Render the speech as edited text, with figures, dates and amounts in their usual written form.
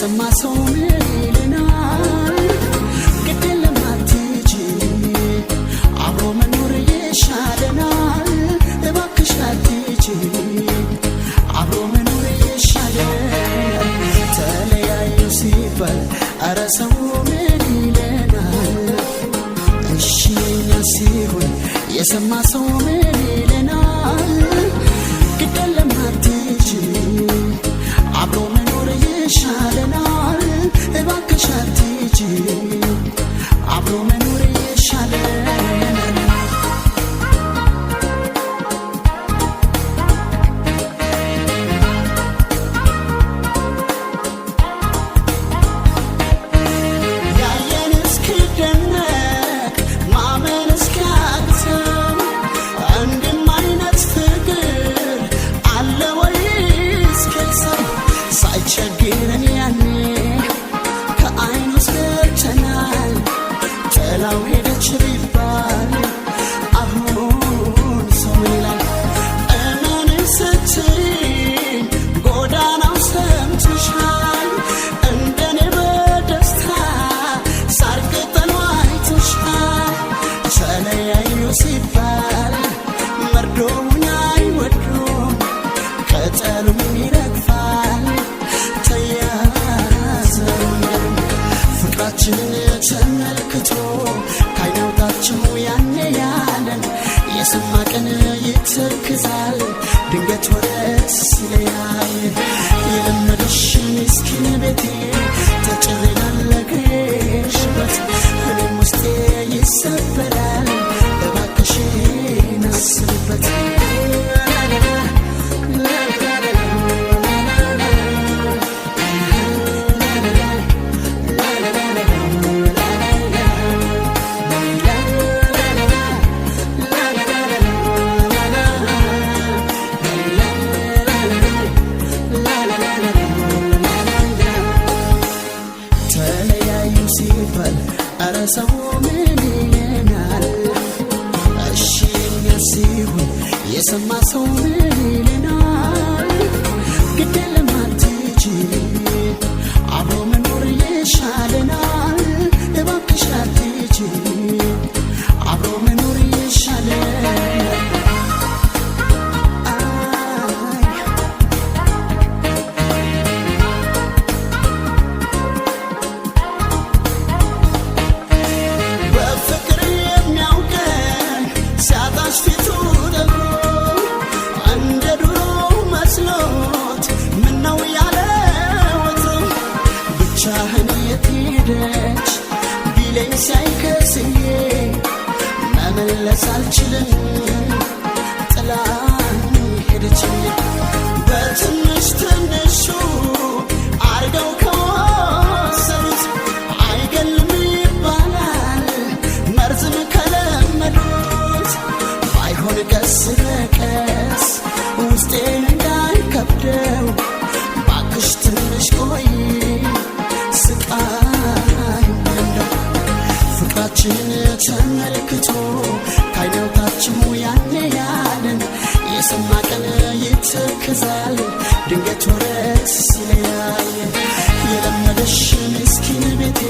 የሰማ ሰው ምን ይለናል? ግድ የለም አትሂጂ አብሮ መኖር ይሻለናል። እባክሽ አትሂጂ አብሮ መኖር ይሻለናል። ተለያዩ ሲባል ኧረ ሰው ምን ይለናል? እሺ የኛ ሲሆን የሰማ ሰው ምን ይለናል? ግድ የለም አትሂጂ አብሮ መኖር ይሻለናል። እባክሽ አትሂጂ አብሮ መኖር ይሻለናል። ያየን እስኪደነቅ ማመን እስኪያቅተው እንዲህም አይነት ፍቅር አለ ወይ እስኪልሰው ሳይቸግረን ያኔ ከዓይኑ ሰርተናል። ጥላው ሄደች ቢባል አሁን ሰው ምን ይላል? እመኔን ስትይኝ ጎዳናው ሰምተሻል። እንደኔ በደስታ ሳር ቅጠሉ አይተሻል። ተለያዩ ሲባል መርዶውን አይወዱም ቅጠሉም ይረግፋል። ፍቅራችንን ተመልክቶ ካይናውታችሁ ያኔ ያለን የሰማ ቀን ይተክዛል። ድንገት ወረት ሲለያይ የለመደሽ ምስኪን ቤቴ ተጭሬ ላለግሽበት እኔም ውስጤ ይሰበራል። እባክሽን አስብበት። ተለያዩ ሲባል ኧረ ሰው ምን ይለናል? እሺ የኛ ሲሆን የሰማ ሰው ምን ይለናል? ግድ የለም አትሂጂ አብሮ መኖር ይሻለናል። እባክሽ አትሂጂ አብሮ መኖር ይሻለናል። በፍቅር የሚያውቀን ሲያጣሽ ፊቱ ደግሞ እንደ ድሮ መስሎት ምነው ያለ ወትሮ ብቻህን የት ሄደች ቢለኝ ሳይከስዬ መመለስ አልችልም ጥላኝ ሄደች። በትንሽ ትንሹ አርገው ከወሰዱት አይገልም ይባላል መርዝም ከለመዱት። ባይሆን ቀስ በቀስ ውስጤን እንዳይከብደው ባክሽ ትንሽ ቆይ ስቃይ እንደው ፍቅራችንን ተመልክቶ ካይናውታችሁ ያኔ ያለን የሰማ ቀን ይተክዛል። ድንገት ወረት ሲለያይ የለመደሽ ምስኪን ቤቴ